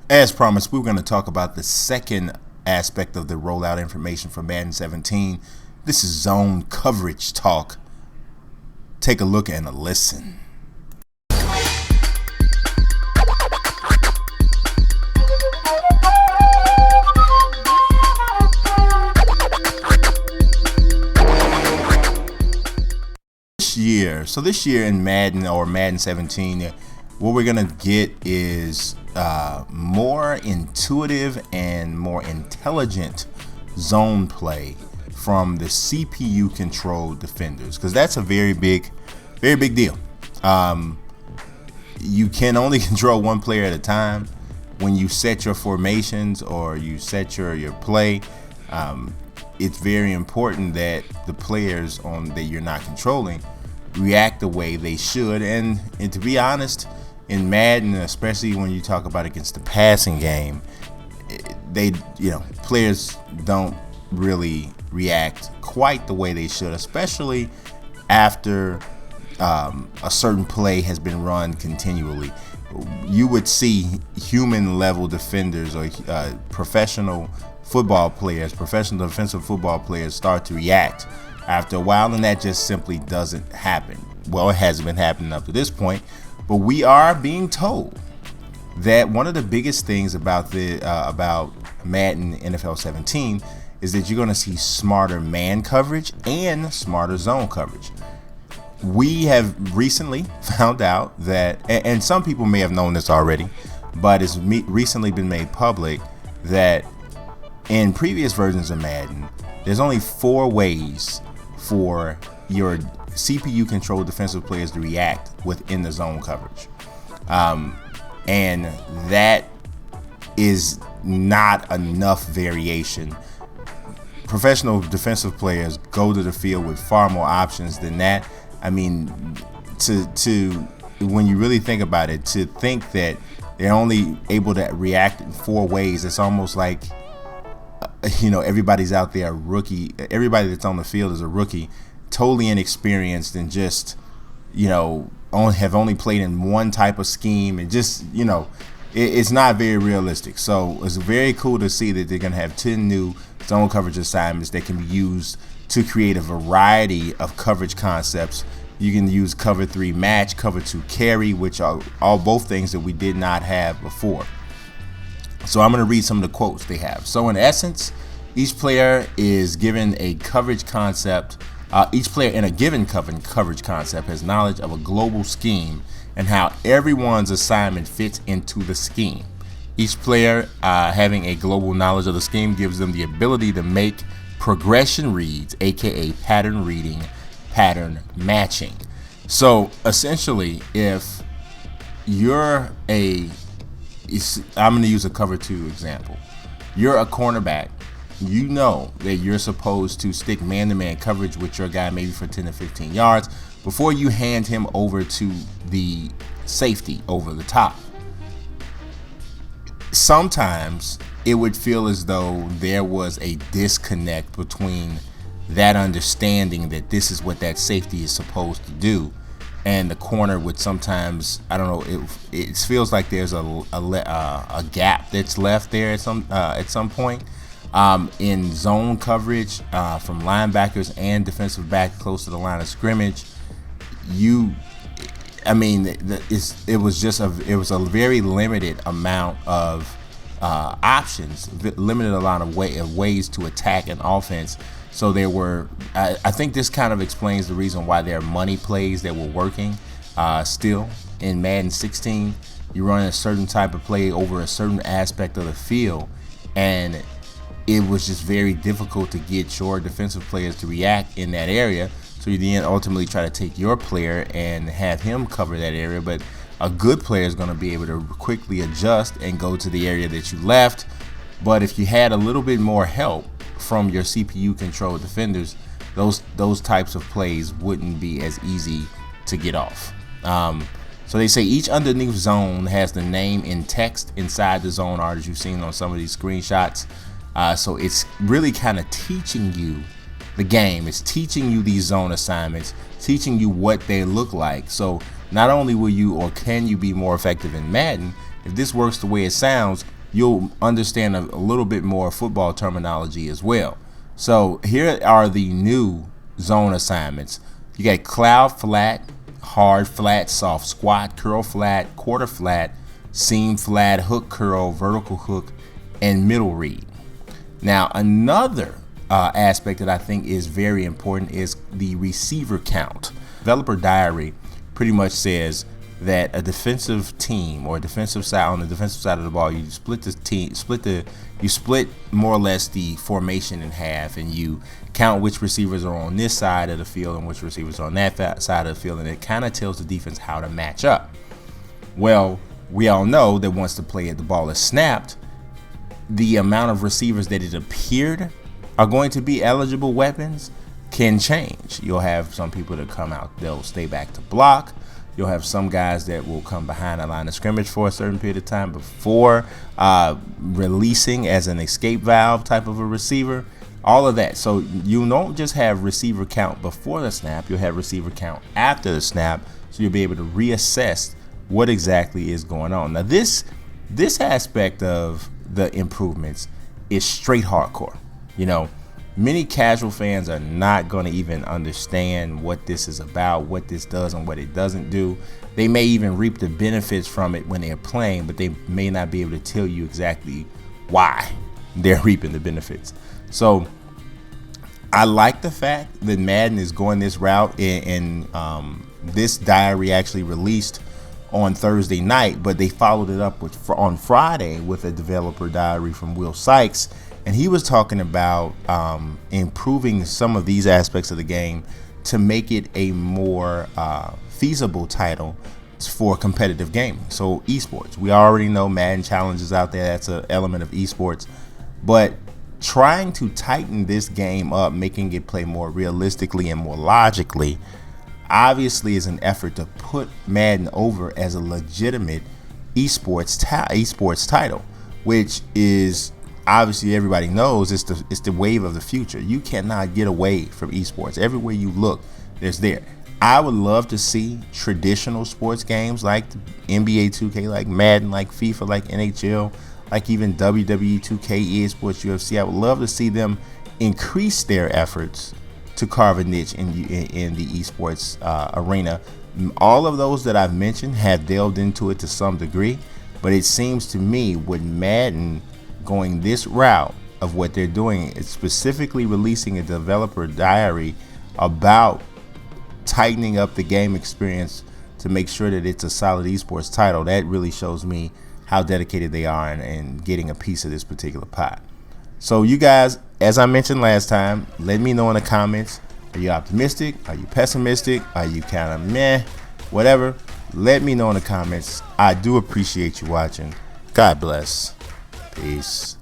As promised, we're going to talk about the second aspect of the rollout information for Madden 17. This is zone coverage talk. Take a look and a listen. This year in Madden 17, what we're gonna get is more intuitive and more intelligent zone play from the CPU controlled defenders, because that's a very big deal. You can only control one player at a time. When you set your formations or you set your play, it's very important that the players that you're not controlling react the way they should. And to be honest, in Madden, especially when you talk about against the passing game, players don't really react quite the way they should, especially after a certain play has been run continually. You would see human level defenders or professional defensive football players start to react after a while, and that just simply doesn't happen. Well, it hasn't been happening up to this point, but we are being told that one of the biggest things about Madden NFL 17 is that you're going to see smarter man coverage and smarter zone coverage. We have recently found out that, and some people may have known this already, but it's recently been made public that in previous versions of Madden, there's only 4 ways for your CPU controlled defensive players to react within the zone coverage. And that is not enough variation. Professional defensive players go to the field with far more options than that. I mean, when you really think about it, to think that they're only able to react in 4 ways, it's almost like everybody's out there a rookie. Everybody that's on the field is a rookie, totally inexperienced, and just have only played in one type of scheme, and just it's not very realistic. So it's very cool to see that they're going to have 10 new zone coverage assignments that can be used to create a variety of coverage concepts. You can use cover 3 match, cover 2 carry, which are both things that we did not have before. So I'm going to read some of the quotes they have. So in essence, each player is given a coverage concept. Each player in a given coverage concept has knowledge of a global scheme and how everyone's assignment fits into the scheme. Each player having a global knowledge of the scheme gives them the ability to make progression reads, aka pattern reading, pattern matching. So essentially, if you're I'm going to use a cover 2 example. You're a cornerback. You know that you're supposed to stick man-to-man coverage with your guy maybe for 10 to 15 yards before you hand him over to the safety over the top. Sometimes it would feel as though there was a disconnect between that understanding that this is what that safety is supposed to do, and the corner would sometimes, I don't know, it feels like there's a gap that's left there at some point. In zone coverage from linebackers and defensive back close to the line of scrimmage, it was a very limited amount of options, limited amount of ways to attack an offense. So there were, I think this kind of explains the reason why there are money plays that were working still in Madden 16. You run a certain type of play over a certain aspect of the field, and it was just very difficult to get your defensive players to react in that area. So you then ultimately try to take your player and have him cover that area. But a good player is going to be able to quickly adjust and go to the area that you left. But if you had a little bit more help from your CPU controlled defenders, those types of plays wouldn't be as easy to get off. So they say each underneath zone has the name in text inside the zone art, as you've seen on some of these screenshots. So it's really kind of teaching you the game. It's teaching you these zone assignments, teaching you what they look like. So not only will you or can you be more effective in Madden, if this works the way it sounds, you'll understand a little bit more football terminology as well. So here are the new zone assignments. You got cloud flat, hard flat, soft squat, curl flat, quarter flat, seam flat, hook curl, vertical hook, and middle read. Now, another aspect that I think is very important is the receiver count. Developer diary pretty much says that a defensive team or defensive side, on the defensive side of the ball, you split the team, you split more or less the formation in half, and you count which receivers are on this side of the field and which receivers are on that side of the field, and it kind of tells the defense how to match up. Well, we all know that once the ball is snapped, the amount of receivers that it appeared are going to be eligible weapons can change. You'll have some people that come out, they'll stay back to block. You'll have some guys that will come behind the line of scrimmage for a certain period of time before releasing as an escape valve type of a receiver, all of that. So you don't just have receiver count before the snap, you'll have receiver count after the snap, so you'll be able to reassess what exactly is going on. Now this aspect of the improvements is straight hardcore. Many casual fans are not going to even understand what this is about, what this does and what it doesn't do. They may even reap the benefits from it when they're playing, but they may not be able to tell you exactly why they're reaping the benefits. So I like the fact that Madden is going this route, and this diary actually released on Thursday night, but they followed it up on Friday with a developer diary from Will Sykes. And he was talking about improving some of these aspects of the game to make it a more feasible title for competitive gaming. So esports, we already know Madden challenges out there. That's an element of esports. But trying to tighten this game up, making it play more realistically and more logically, obviously is an effort to put Madden over as a legitimate esports title, which is, obviously everybody knows, it's the wave of the future. You cannot get away from esports. Everywhere you look, there's there. I would love to see traditional sports games like NBA 2K, like Madden, like FIFA, like NHL, like even WWE 2K, EA Sports, UFC. I would love to see them increase their efforts to carve a niche in the esports arena. All of those that I've mentioned have delved into it to some degree, but it seems to me with Madden going this route of what they're doing, it's specifically releasing a developer diary about tightening up the game experience to make sure that it's a solid esports title. That really shows me how dedicated they are in getting a piece of this particular pie. So you guys, as I mentioned last time, let me know in the comments, are you optimistic? Are you pessimistic? Are you kind of meh? Whatever. Let me know in the comments. I do appreciate you watching. God bless. Peace.